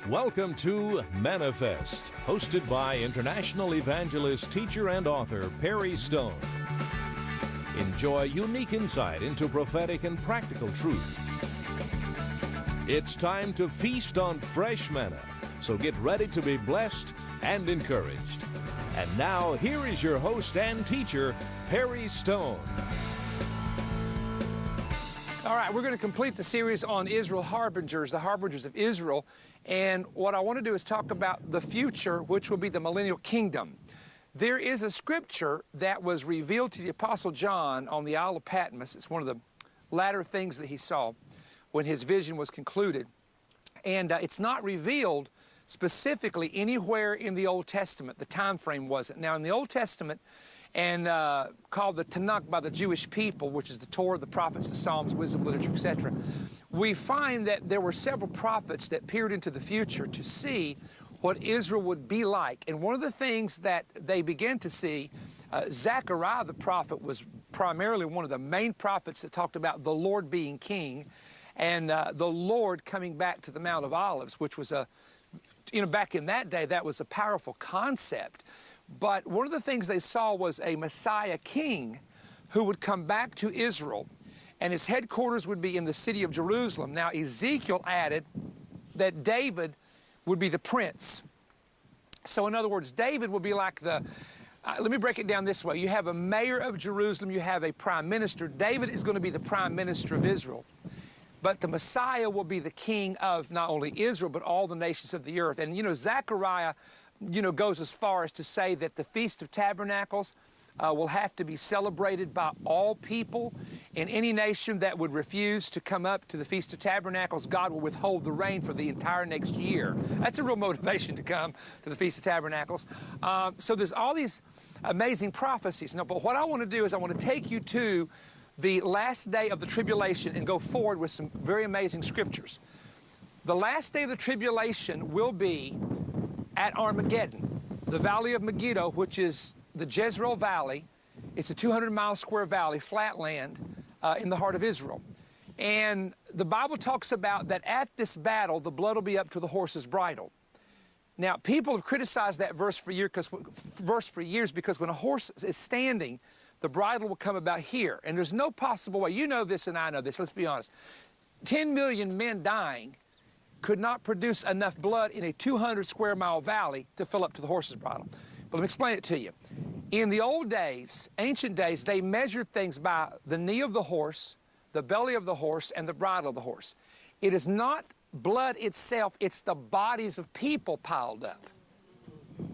Welcome to Manifest, hosted by international evangelist, teacher, and author Perry Stone. Enjoy unique insight into prophetic and practical truth. It's time to feast on fresh manna, so get ready to be blessed and encouraged. And now, here is your host and teacher, Perry Stone. All right, we're going to complete the series on Israel Harbingers, the Harbingers of Israel. And what I want to do is talk about the future, which will be the millennial kingdom. There is a scripture that was revealed to the Apostle John on the Isle of Patmos. It's one of the latter things that he saw when his vision was concluded. And it's not revealed specifically anywhere in the Old Testament. The time frame wasn't. Now, in the Old Testament, and called the Tanakh by the Jewish people, which is the Torah, the prophets, the Psalms, wisdom, literature, etc., we find that there were several prophets that peered into the future to see what Israel would be like. And one of the things that they began to see, Zechariah the prophet was primarily one of the main prophets that talked about the Lord being king and the Lord coming back to the Mount of Olives, which was back in that day, that was a powerful concept. But one of the things they saw was a Messiah king who would come back to Israel, and his headquarters would be in the city of Jerusalem. Now, Ezekiel added that David would be the prince. So in other words, David would be like the, let me break it down this way. You have a mayor of Jerusalem, you have a prime minister. David is going to be the prime minister of Israel. But the Messiah will be the king of not only Israel, but all the nations of the earth. And, Zechariah, goes as far as to say that the Feast of Tabernacles will have to be celebrated by all people. In any nation that would refuse to come up to the Feast of Tabernacles, God will withhold the rain for the entire next year. That's a real motivation to come to the Feast of Tabernacles. So there's all these amazing prophecies. Now, but what I want to do is I want to take you to the last day of the tribulation and go forward with some very amazing scriptures. The last day of the tribulation will be at Armageddon, the Valley of Megiddo, which is the Jezreel Valley. It's a 200-mile square valley, flat land, in the heart of Israel. And the Bible talks about that at this battle, the blood will be up to the horse's bridle. Now, people have criticized that verse for years because when a horse is standing, the bridle will come about here. And there's no possible way. You know this and I know this. Let's be honest. 10 million men dying could not produce enough blood in a 200-square-mile valley to fill up to the horse's bridle. But let me explain it to you. In the old days, ancient days, they measured things by the knee of the horse, the belly of the horse, and the bridle of the horse. It is not blood itself, it's the bodies of people piled up.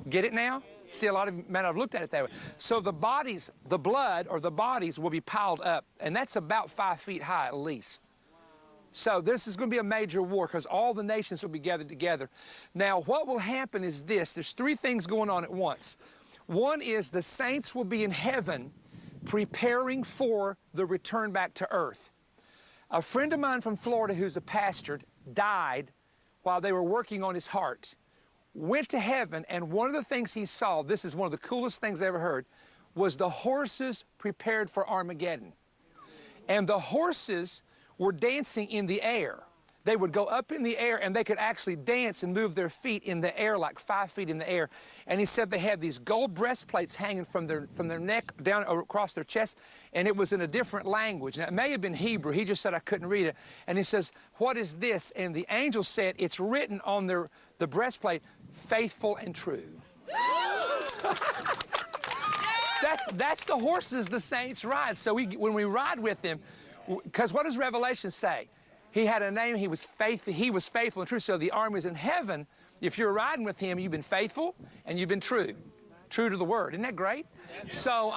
Get it now? See, a lot of men have looked at it that way. So the bodies, the blood or the bodies will be piled up, and that's about 5 feet high at least. So this is going to be a major war because all the nations will be gathered together. Now, what will happen is this. There's three things going on at once. One is the saints will be in heaven preparing for the return back to earth. A friend of mine from Florida who's a pastor died while they were working on his heart. Went to heaven, and one of the things he saw, this is one of the coolest things I ever heard, was the horses prepared for Armageddon. And the horses were dancing in the air. They would go up in the air, and they could actually dance and move their feet in the air, like 5 feet in the air. And he said they had these gold breastplates hanging from their neck down across their chest, and it was in a different language. Now, it may have been Hebrew. He just said I couldn't read it. And he says, "What is this?" And the angel said, "It's written on the breastplate, faithful and true." That's the horses the saints ride. So when we ride with him, because what does Revelation say? He had a name, he was faithful and true. So the armies in heaven, if you're riding with him, you've been faithful and you've been true to the word. Isn't that great? So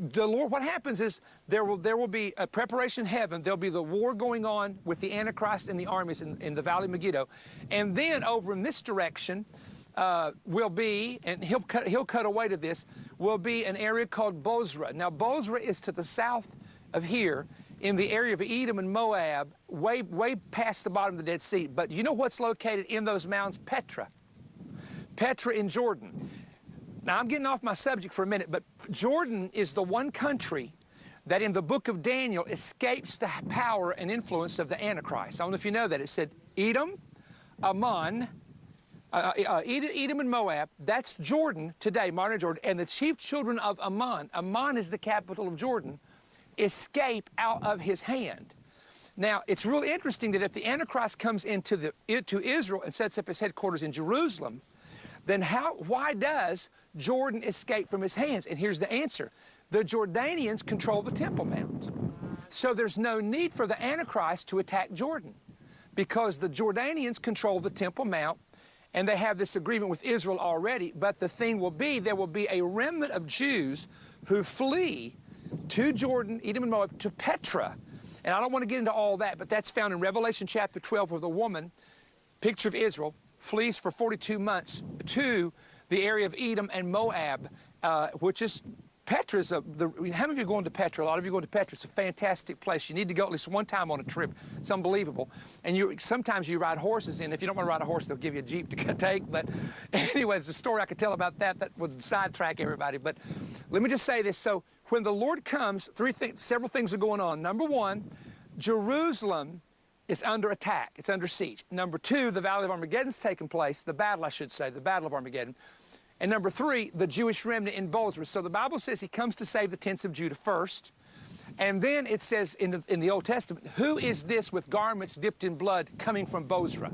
the Lord, what happens is there will be a preparation in heaven. There'll be the war going on with the Antichrist and the armies in the Valley of Megiddo. And then over in this direction will be, and he'll cut away to this, will be an area called Bozrah. Now, Bozrah is to the south of here, in the area of Edom and Moab, way past the bottom of the Dead Sea. But you know what's located in those mountains? Petra in Jordan. Now, I'm getting off my subject for a minute, but Jordan is the one country that in the book of Daniel escapes the power and influence of the Antichrist. I don't know if you know that. It said Edom, Ammon, Edom and Moab, that's Jordan today, modern Jordan, and the chief children of Ammon, Ammon is the capital of Jordan, escape out of his hand. Now, it's really interesting that if the Antichrist comes into Israel and sets up his headquarters in Jerusalem, then why does Jordan escape from his hands? And here's the answer. The Jordanians control the Temple Mount. So there's no need for the Antichrist to attack Jordan because the Jordanians control the Temple Mount, and they have this agreement with Israel already. But the thing will be, there will be a remnant of Jews who flee to Jordan, Edom and Moab, to Petra. And I don't want to get into all that, but that's found in Revelation chapter 12, where the woman, picture of Israel, flees for 42 months to the area of Edom and Moab, which is Petra's how many of you are going to Petra? A lot of you are going to Petra. It's a fantastic place. You need to go at least one time on a trip. It's unbelievable. And sometimes you ride horses in. If you don't want to ride a horse, they'll give you a Jeep to take. But anyway, there's a story I could tell about that would sidetrack everybody. But let me just say this. So when the Lord comes, several things are going on. Number one, Jerusalem is under attack. It's under siege. Number two, the Valley of Armageddon's taken place. The battle, I should say, the Battle of Armageddon. And number three, the Jewish remnant in Bozrah. So the Bible says he comes to save the tents of Judah first. And then it says in the Old Testament, who is this with garments dipped in blood coming from Bozrah?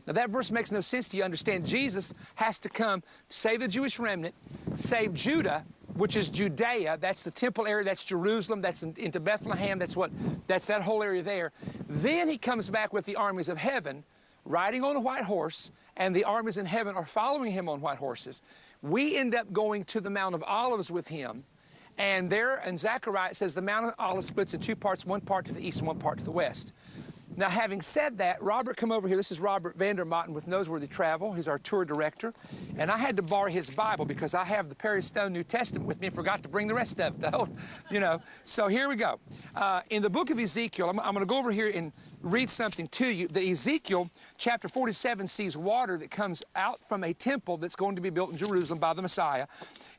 Now that verse makes no sense to you. Understand, Jesus has to come to save the Jewish remnant, save Judah, which is Judea. That's the temple area. That's Jerusalem. That's into Bethlehem. That's that whole area there. Then he comes back with the armies of heaven, riding on a white horse, and the armies in heaven are following him on white horses. We end up going to the Mount of Olives with him, and there in Zechariah it says the Mount of Olives splits in two parts, one part to the east and one part to the west. Now, having said that, Robert, come over here. This is Robert Vandermotten with Noseworthy Travel. He's our tour director. And I had to borrow his Bible because I have the Perry Stone New Testament with me and forgot to bring the rest of it, though. So here we go. In the book of Ezekiel, I'm going to go over here and read something to you. The Ezekiel chapter 47 sees water that comes out from a temple that's going to be built in Jerusalem by the Messiah.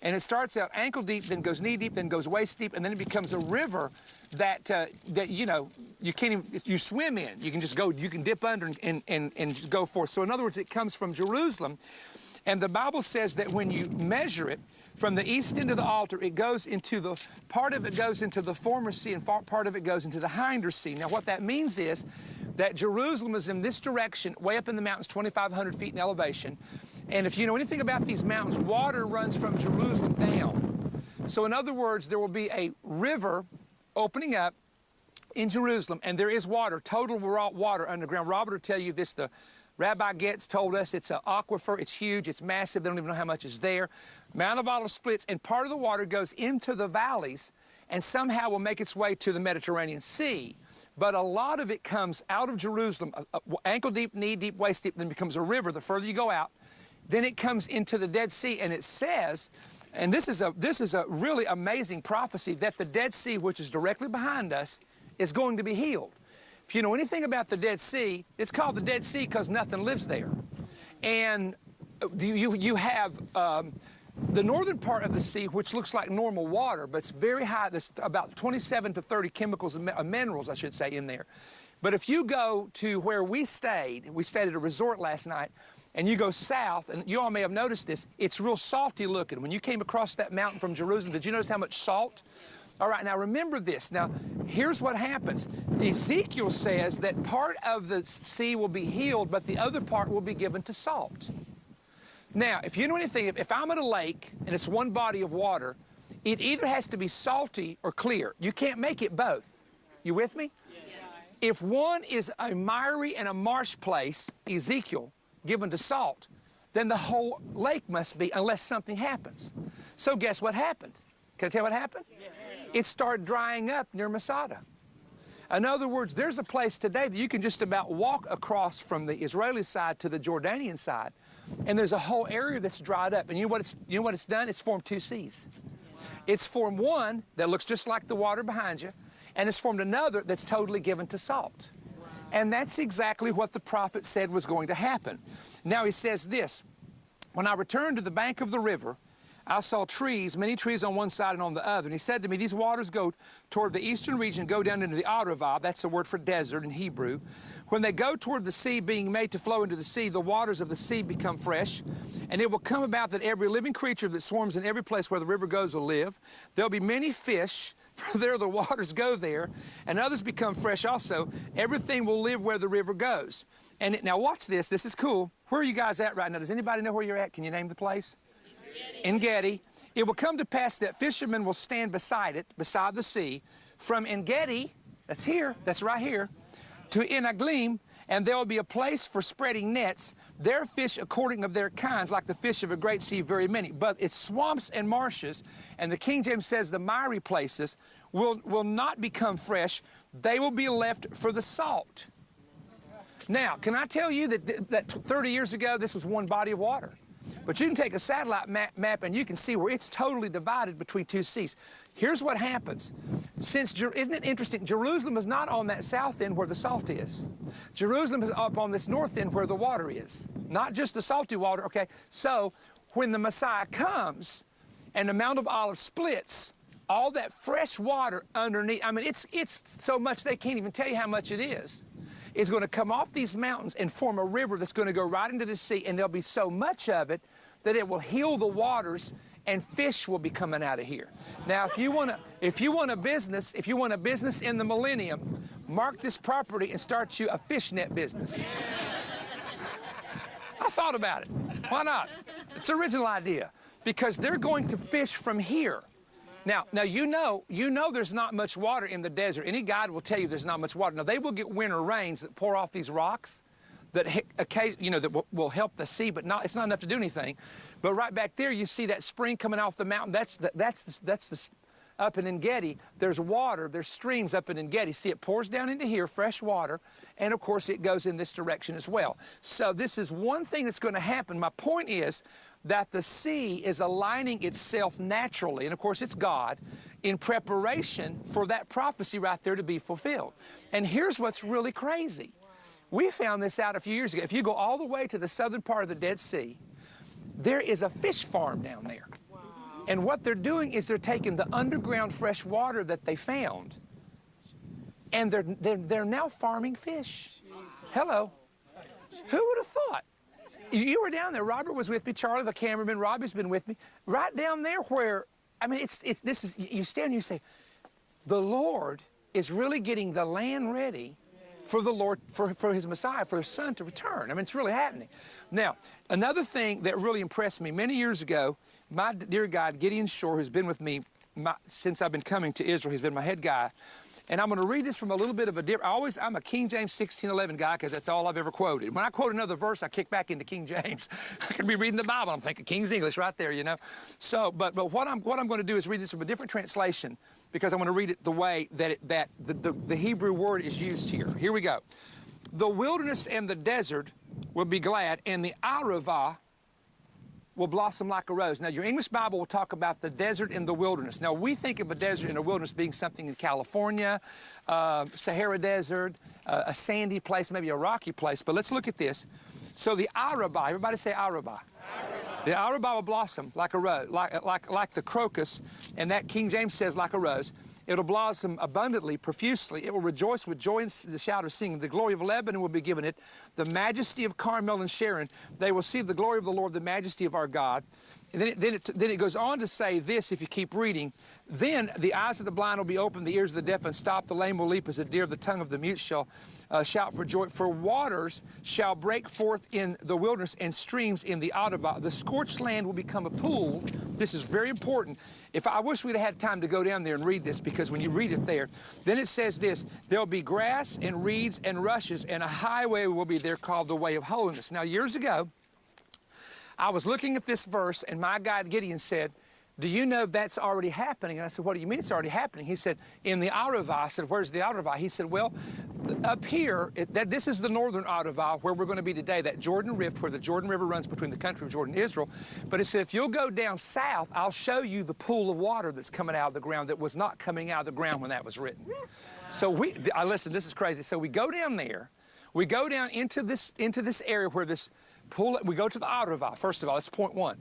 And it starts out ankle deep, then goes knee deep, then goes waist deep, and then it becomes a river that you can't even, you swim in. You can just go, you can dip under and go forth. So in other words, it comes from Jerusalem. And the Bible says that when you measure it, from the east end of the altar, it goes into part of it goes into the former sea and part of it goes into the hinder sea. Now what that means is that Jerusalem is in this direction, way up in the mountains, 2,500 feet in elevation. And if you know anything about these mountains, water runs from Jerusalem down. So in other words, there will be a river opening up in Jerusalem, and there is water, total water underground. Robert will tell you this, the Rabbi Getz told us it's an aquifer, it's huge, it's massive, they don't even know how much is there. Mount of Olives splits, and part of the water goes into the valleys and somehow will make its way to the Mediterranean Sea. But a lot of it comes out of Jerusalem, ankle deep, knee deep, waist deep, then becomes a river the further you go out. Then it comes into the Dead Sea, and it says, and this is a really amazing prophecy, that the Dead Sea, which is directly behind us, is going to be healed. If you know anything about the Dead Sea, it's called the Dead Sea because nothing lives there. And you have the northern part of the sea, which looks like normal water, but it's very high. There's about 27 to 30 chemicals and minerals, I should say, in there. But if you go to where we stayed at a resort last night, and you go south, and you all may have noticed this, it's real salty looking. When you came across that mountain from Jerusalem, did you notice how much salt? All right, now remember this. Now, here's what happens. Ezekiel says that part of the sea will be healed, but the other part will be given to salt. Now, if you know anything, if I'm at a lake and it's one body of water, it either has to be salty or clear. You can't make it both. You with me? Yes. If one is a miry and a marsh place, Ezekiel, given to salt, then the whole lake must be, unless something happens. So guess what happened? Can I tell you what happened? Yes. It started drying up near Masada. In other words, there's a place today that you can just about walk across from the Israeli side to the Jordanian side, and there's a whole area that's dried up. And you know what it's done? It's formed two seas. Wow. It's formed one that looks just like the water behind you, and it's formed another that's totally given to salt. Wow. And that's exactly what the prophet said was going to happen. Now he says this, when I returned to the bank of the river, I saw trees, many trees on one side and on the other. And he said to me, these waters go toward the eastern region, go down into the Arava. That's the word for desert in Hebrew. When they go toward the sea, being made to flow into the sea, the waters of the sea become fresh. And it will come about that every living creature that swarms in every place where the river goes will live. There'll be many fish, for there the waters go there, and others become fresh also. Everything will live where the river goes. And now watch this. This is cool. Where are you guys at right now? Does anybody know where you're at? Can you name the place? En-Gedi. It will come to pass that fishermen will stand beside it, beside the sea, from En-Gedi, that's here, that's right here, to En-Aglim, and there will be a place for spreading nets. Their fish according of their kinds, like the fish of a great sea, very many. But it's swamps and marshes, and the King James says the miry places will not become fresh. They will be left for the salt. Now, can I tell you that 30 years ago, this was one body of water? But you can take a satellite map and you can see where it's totally divided between two seas. Here's what happens. Isn't it interesting? Jerusalem is not on that south end where the salt is. Jerusalem is up on this north end where the water is. Not just the salty water, okay? So when the Messiah comes and the Mount of Olives splits, all that fresh water underneath, I mean, it's so much they can't even tell you how much it is going to come off these mountains and form a river that's going to go right into the sea, and there'll be so much of it that it will heal the waters, and fish will be coming out of here. Now, if you want a business in the millennium, mark this property and start you a fish net business. I thought about it. Why not? It's an original idea, because they're going to fish from here. Now you know there's not much water in the desert. Any guide will tell you there's not much water. Now, they will get winter rains that pour off these rocks that that will help the sea, but it's not enough to do anything. But right back there, you see that spring coming off the mountain. That's up in En-Gedi. There's water, there's streams up in En-Gedi. See, it pours down into here, fresh water, and of course it goes in this direction as well. So this is one thing that's going to happen. My point is that the sea is aligning itself naturally, and of course it's God, in preparation for that prophecy right there to be fulfilled. And here's what's really crazy. We found this out a few years ago. If you go all the way to the southern part of the Dead Sea, there is a fish farm down there. Wow. And what they're doing is they're taking the underground fresh water that they found, and they're now farming fish. Jesus. Hello. Who would have thought? You were down there. Robert was with me. Charlie, the cameraman. Robbie's been with me. Right down there where, I mean, you stand and you say, the Lord is really getting the land ready for the Lord, for his Messiah, for his Son to return. I mean, it's really happening. Now, another thing that really impressed me, many years ago, my dear guide, Gideon Shore, who's been with me since I've been coming to Israel, he's been my head guy. And I'm going to read this from a little bit of a different, I'm a King James 16:11 guy because that's all I've ever quoted. When I quote another verse, I kick back into King James. I could be reading the Bible, I'm thinking King's English right there, you know. So, but what I'm going to do is read this from a different translation, because I'm going to read it the way that the Hebrew word is used here. Here we go. The wilderness and the desert will be glad, and the Arava will blossom like a rose. Now, your English Bible will talk about the desert and the wilderness. Now, we think of a desert and a wilderness being something in California, Sahara Desert, a sandy place, maybe a rocky place. But let's look at this. So the Araba, everybody say Araba. The Araba will blossom like a rose, like the crocus, and that King James says like a rose. It'll blossom abundantly, profusely. It will rejoice with joy and the shout of singing. The glory of Lebanon will be given it. The majesty of Carmel and Sharon. They will see the glory of the Lord, the majesty of our God. And then it goes on to say this, if you keep reading. Then the eyes of the blind will be opened, the ears of the deaf unstopped, the lame will leap as a deer, the tongue of the mute shall shout for joy. For waters shall break forth in the wilderness and streams in the Arava. The scorched land will become a pool. This is very important. I wish we'd had time to go down there and read this, because when you read it there, then it says this, there'll be grass and reeds and rushes, and a highway will be there called the way of holiness. Now, years ago, I was looking at this verse, and my guide Gideon said, do you know that's already happening? And I said, what do you mean it's already happening? He said, in the Arava. I said, where's the Arava? He said, well, up here, this is the northern Arava, where we're going to be today, that Jordan Rift, where the Jordan River runs between the country of Jordan and Israel. But he said, if you'll go down south, I'll show you the pool of water that's coming out of the ground that was not coming out of the ground when that was written. So listen, this is crazy. So we go down there. We go down into this area where this pool, we go to the Arava, first of all, that's point one.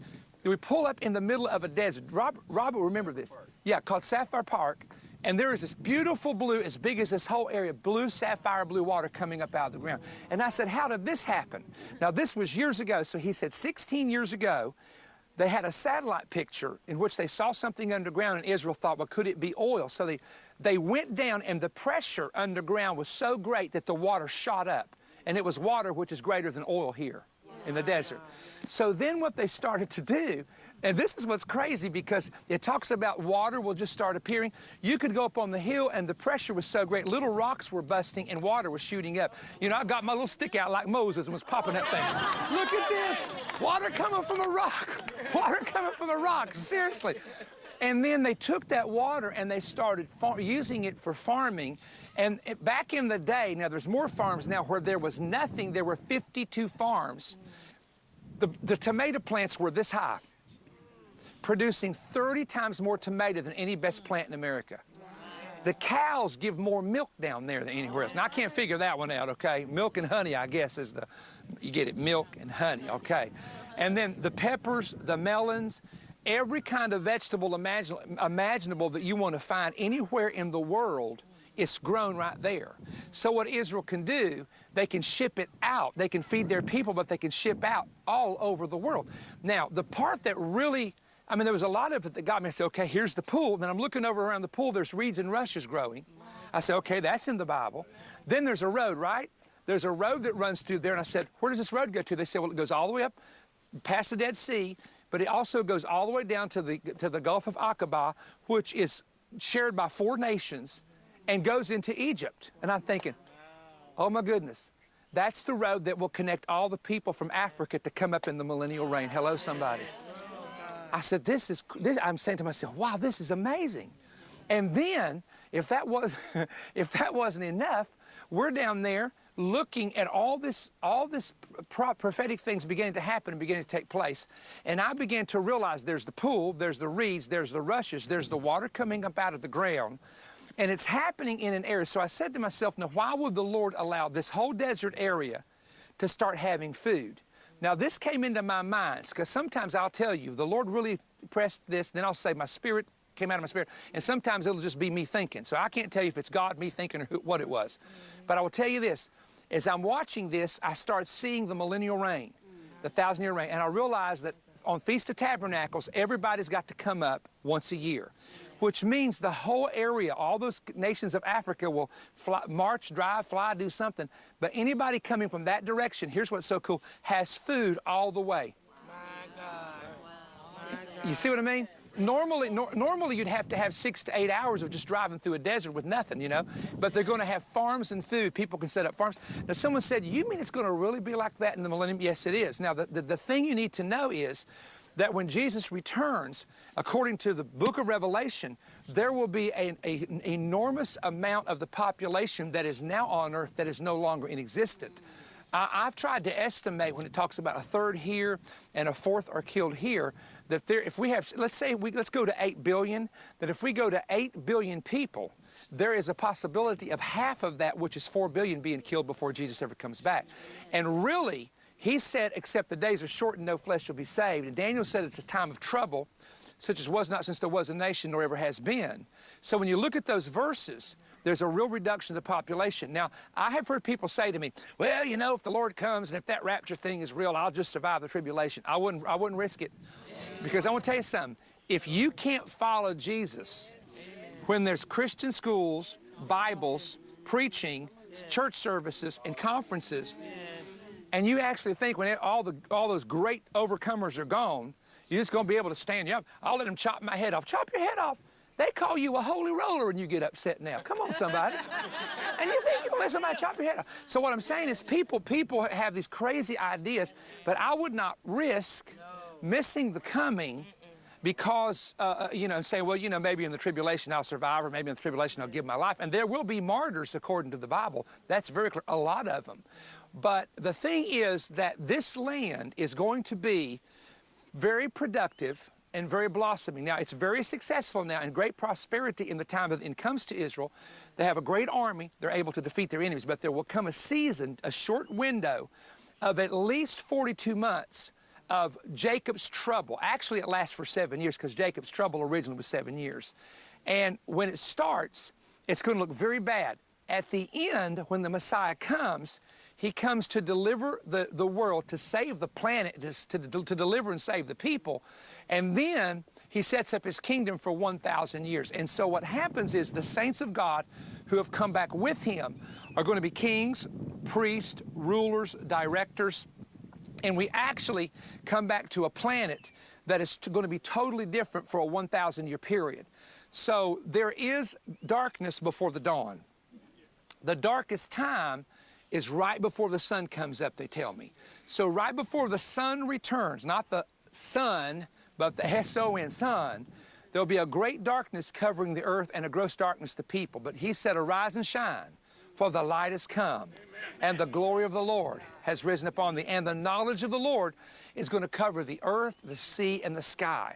We pull up in the middle of a desert. Robert, remember this. Yeah, called Sapphire Park. And there is this beautiful blue, as big as this whole area, blue, sapphire blue water coming up out of the ground. And I said, how did this happen? Now, this was years ago. So he said 16 years ago, they had a satellite picture in which they saw something underground, and Israel thought, well, could it be oil? So they went down, and the pressure underground was so great that the water shot up. And it was water which is greater than oil here in the desert. So then what they started to do, and this is what's crazy because it talks about water will just start appearing. You could go up on the hill and the pressure was so great, little rocks were busting and water was shooting up. You know, I got my little stick out like Moses and was popping that thing. Look at this, water coming from a rock, water coming from a rock, seriously. And then they took that water and they started using it for farming. And back in the day, now there's more farms now where there was nothing, there were 52 farms. The tomato plants were this high, producing 30 times more tomato than any best plant in America. The cows give more milk down there than anywhere else. Now, I can't figure that one out, okay? Milk and honey, I guess, is you get it, milk and honey, okay? And then the peppers, the melons, every kind of vegetable imaginable that you want to find anywhere in the world is grown right there. So what Israel can do, they can ship it out. They can feed their people, but they can ship out all over the world. Now, the part that really, I mean, there was a lot of it that got me. I said, okay, here's the pool. Then I'm looking over around the pool. There's reeds and rushes growing. I said, okay, that's in the Bible. Then there's a road, right? There's a road that runs through there. And I said, where does this road go to? They said, well, it goes all the way up past the Dead Sea, but it also goes all the way down to the Gulf of Aqaba, which is shared by 4 nations, and goes into Egypt. And I'm thinking, oh my goodness, that's the road that will connect all the people from Africa to come up in the millennial reign. Hello, somebody. I said, I'm saying to myself, wow, this is amazing. And then, if that wasn't enough, we're down there looking at all this prophetic things beginning to happen and beginning to take place. And I began to realize there's the pool, there's the reeds, there's the rushes, there's the water coming up out of the ground. And it's happening in an area. So I said to myself, now why would the Lord allow this whole desert area to start having food? Now this came into my mind, because sometimes I'll tell you, the Lord really pressed this, then I'll say my spirit came out of my spirit, and sometimes it'll just be me thinking. So I can't tell you if it's God, me thinking, or what it was. But I will tell you this, as I'm watching this, I start seeing the millennial reign, the 1,000-year reign, and I realize that on Feast of Tabernacles, everybody's got to come up once a year, which means the whole area, all those nations of Africa will fly, march, drive, fly, do something. But anybody coming from that direction, here's what's so cool, has food all the way. My God. My God. You see what I mean? Normally you'd have to have 6 to 8 hours of just driving through a desert with nothing, you know? But they're going to have farms and food. People can set up farms. Now, someone said, you mean it's going to really be like that in the millennium? Yes, it is. Now, the thing you need to know is that when Jesus returns, according to the book of Revelation, there will be an enormous amount of the population that is now on earth that is no longer in existence. I've tried to estimate when it talks about a third here and a fourth are killed here, that if we have, let's go to 8 billion, that if we go to 8 billion people, there is a possibility of half of that, which is 4 billion, being killed before Jesus ever comes back. And really, he said, except the days are short and no flesh shall be saved. And Daniel said it's a time of trouble, such as was not since there was a nation nor ever has been. So when you look at those verses, there's a real reduction of the population. Now, I have heard people say to me, well, you know, if the Lord comes and if that rapture thing is real, I'll just survive the tribulation. I wouldn't risk it. Because I want to tell you something. If you can't follow Jesus when there's Christian schools, Bibles, preaching, church services, and conferences, and you actually think when all those great overcomers are gone, you're just going to be able to stand up. I'll let them chop my head off. Chop your head off. They call you a holy roller when you get upset now. Come on, somebody. And you think you're going to let somebody chop your head off. So what I'm saying is people have these crazy ideas, but I would not risk missing the coming because, you know, say, well, you know, maybe in the tribulation I'll survive, or maybe in the tribulation I'll give my life. And there will be martyrs according to the Bible. That's very clear, a lot of them. But the thing is that this land is going to be very productive and very blossoming. Now, it's very successful now and great prosperity in the time that it comes to Israel. They have a great army. They're able to defeat their enemies. But there will come a season, a short window of at least 42 months of Jacob's trouble. Actually, it lasts for 7 years because Jacob's trouble originally was 7 years. And when it starts, it's going to look very bad. At the end, when the Messiah comes, he comes to deliver the world, to save the planet, to deliver and save the people. And then he sets up his kingdom for 1,000 years. And so what happens is the saints of God who have come back with him are going to be kings, priests, rulers, directors. And we actually come back to a planet that is going to be totally different for a 1,000-year period. So there is darkness before the dawn. The darkest time is right before the sun comes up, they tell me. So right before the sun returns, not the sun, but the S-O-N, sun, there'll be a great darkness covering the earth and a gross darkness the people. But he said, arise and shine, for the light has come, and the glory of the Lord has risen upon thee. And the knowledge of the Lord is going to cover the earth, the sea, and the sky.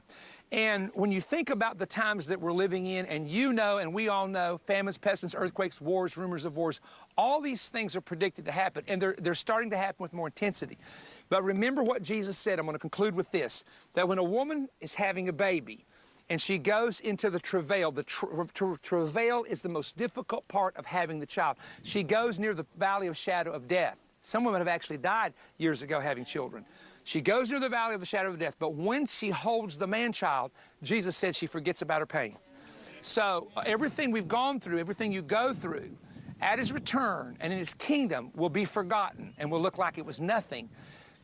And when you think about the times that we're living in, and you know, and we all know, famines, pestilence, earthquakes, wars, rumors of wars, all these things are predicted to happen, and they're starting to happen with more intensity. But remember what Jesus said. I'm going to conclude with this, that when a woman is having a baby, and she goes into the travail. The travail is the most difficult part of having the child. She goes near the valley of shadow of death. Some women have actually died years ago having children. She goes near the valley of the shadow of death, but when she holds the man-child, Jesus said she forgets about her pain. So everything we've gone through, everything you go through, at his return and in his kingdom will be forgotten and will look like it was nothing,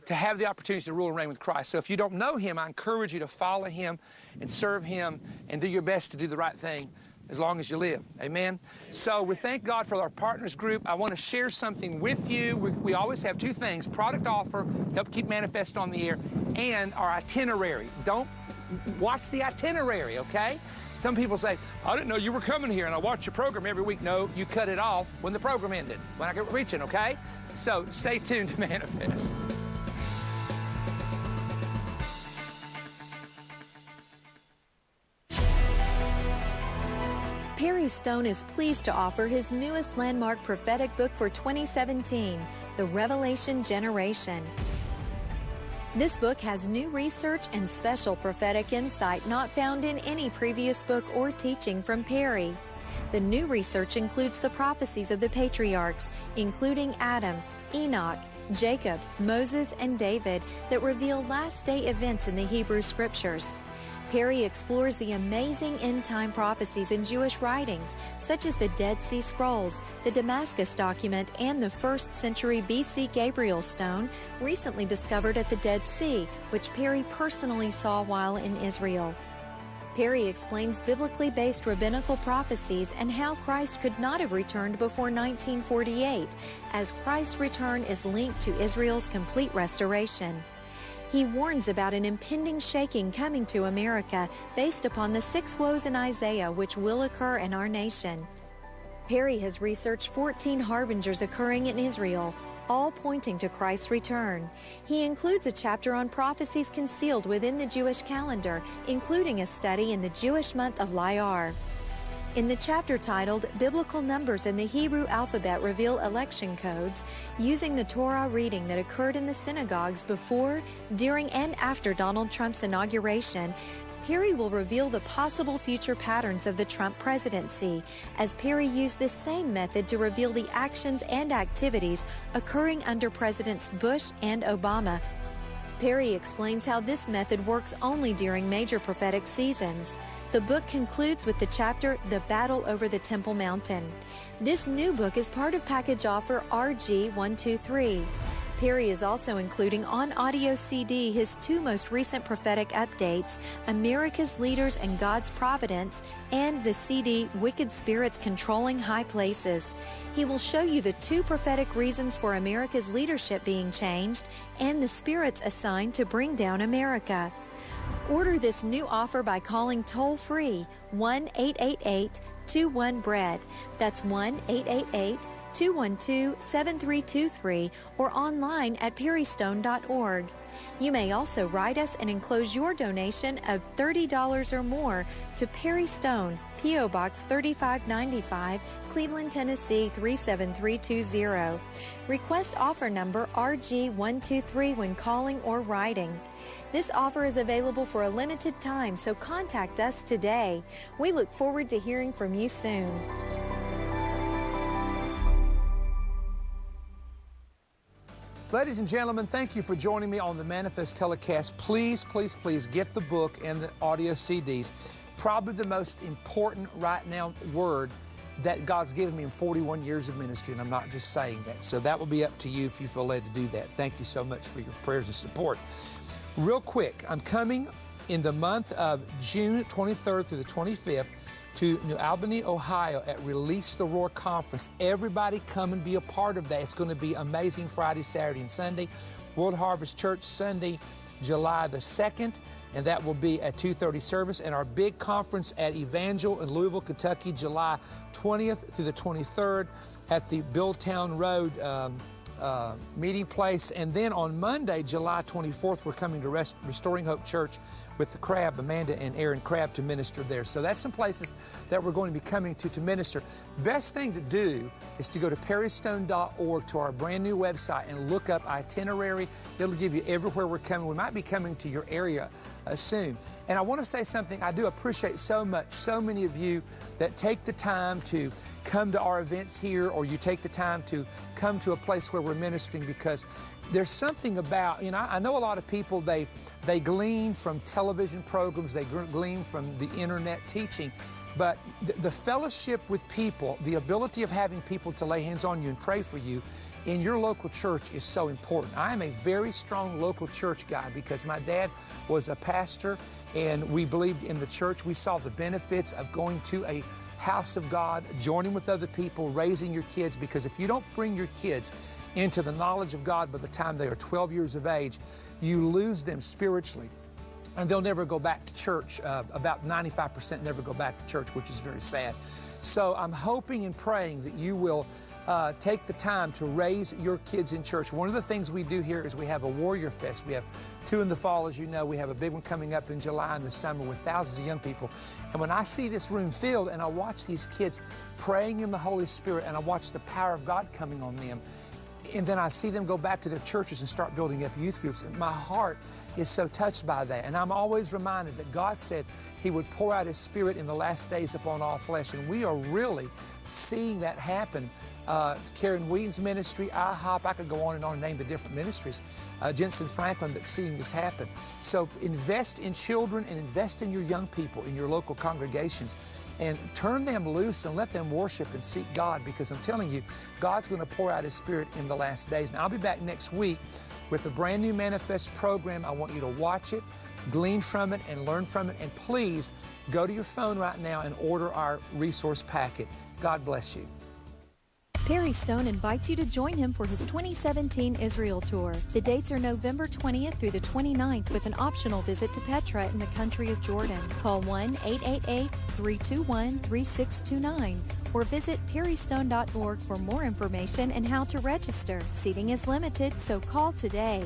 to have the opportunity to rule and reign with Christ. So if you don't know him, I encourage you to follow him and serve him and do your best to do the right thing as long as you live. Amen? So we thank God for our partners group. I want to share something with you. We always have two things: product offer, help keep Manifest on the air, and our itinerary. Don't watch the itinerary, okay? Some people say, I didn't know you were coming here and I watch your program every week. No, you cut it off when the program ended, when I get preaching, okay? So stay tuned to Manifest. Perry Stone is pleased to offer his newest landmark prophetic book for 2017, The Revelation Generation. This book has new research and special prophetic insight not found in any previous book or teaching from Perry. The new research includes the prophecies of the patriarchs, including Adam, Enoch, Jacob, Moses, and David, that reveal last-day events in the Hebrew Scriptures. Perry explores the amazing end-time prophecies in Jewish writings, such as the Dead Sea Scrolls, the Damascus document, and the 1st century BC Gabriel stone, recently discovered at the Dead Sea, which Perry personally saw while in Israel. Perry explains biblically based rabbinical prophecies and how Christ could not have returned before 1948, as Christ's return is linked to Israel's complete restoration. He warns about an impending shaking coming to America based upon the 6 woes in Isaiah which will occur in our nation. Perry has researched 14 harbingers occurring in Israel, all pointing to Christ's return. He includes a chapter on prophecies concealed within the Jewish calendar, including a study in the Jewish month of Iyar. In the chapter titled Biblical Numbers in the Hebrew Alphabet Reveal Election Codes, using the Torah reading that occurred in the synagogues before, during, and after Donald Trump's inauguration, Perry will reveal the possible future patterns of the Trump presidency, as Perry used this same method to reveal the actions and activities occurring under Presidents Bush and Obama. Perry explains how this method works only during major prophetic seasons. The book concludes with the chapter, The Battle Over the Temple Mountain. This new book is part of package offer RG123. Perry is also including on audio CD his 2 most recent prophetic updates, America's Leaders and God's Providence, and the CD, Wicked Spirits Controlling High Places. He will show you the 2 prophetic reasons for America's leadership being changed and the spirits assigned to bring down America. Order this new offer by calling toll-free 1-888-21-BREAD. That's 1-888-212-7323 or online at perrystone.org. You may also write us and enclose your donation of $30 or more to Perry Stone, P.O. Box 3595, Cleveland, Tennessee 37320. Request offer number RG123 when calling or writing. This offer is available for a limited time, so contact us today. We look forward to hearing from you soon. Ladies and gentlemen, thank you for joining me on the Manifest telecast. Please, please, please get the book and the audio CDs. Probably the most important right now word that God's given me in 41 years of ministry, and I'm not just saying that. So that will be up to you if you feel led to do that. Thank you so much for your prayers and support. Real quick, I'm coming in the month of June 23rd through the 25th to New Albany, Ohio at Release the Roar Conference. Everybody come and be a part of that. It's going to be amazing Friday, Saturday, and Sunday. World Harvest Church Sunday, July the 2nd, and that will be at 2:30 service. And our big conference at Evangel in Louisville, Kentucky, July 20th through the 23rd at the Billtown Road meeting place. And then on Monday, July 24th, we're coming to Restoring Hope Church with the Crabb, Amanda and Aaron Crabb, to minister there. So that's some places that we're going to be coming to minister. Best thing to do is to go to perrystone.org, to our brand new website, and look up itinerary. It'll give you everywhere we're coming. We might be coming to your area soon. And I want to say something I do appreciate so much, so many of you that take the time to come to our events here, or you take the time to come to a place where we're ministering, because there's something about, you know, I know a lot of people, they glean from television programs, they glean from the internet teaching, but the fellowship with people, the ability of having people to lay hands on you and pray for you in your local church is so important. I am a very strong local church guy because my dad was a pastor and we believed in the church. We saw the benefits of going to a house of God, joining with other people, raising your kids, because if you don't bring your kids into the knowledge of God by the time they are 12 years of age, you lose them spiritually. And they'll never go back to church. About 95% never go back to church, which is very sad. So I'm hoping and praying that you will take the time to raise your kids in church. One of the things we do here is we have a Warrior Fest. We have 2 in the fall, as you know. We have a big one coming up in July in the summer with thousands of young people. And when I see this room filled and I watch these kids praying in the Holy Spirit, and I watch the power of God coming on them, and then I see them go back to their churches and start building up youth groups, and my heart is so touched by that. And I'm always reminded that God said He would pour out His Spirit in the last days upon all flesh, and we are really seeing that happen. Karen Wheaton's ministry, IHOP, I could go on and name the different ministries. Jensen Franklin, that's seeing this happen. So invest in children and invest in your young people in your local congregations, and turn them loose and let them worship and seek God, because I'm telling you, God's going to pour out His Spirit in the last days. Now, I'll be back next week with a brand new Manifest program. I want you to watch it, glean from it, and learn from it. And please go to your phone right now and order our resource packet. God bless you. Perry Stone invites you to join him for his 2017 Israel Tour. The dates are November 20th through the 29th, with an optional visit to Petra in the country of Jordan. Call 1-888-321-3629 or visit perrystone.org for more information and how to register. Seating is limited, so call today.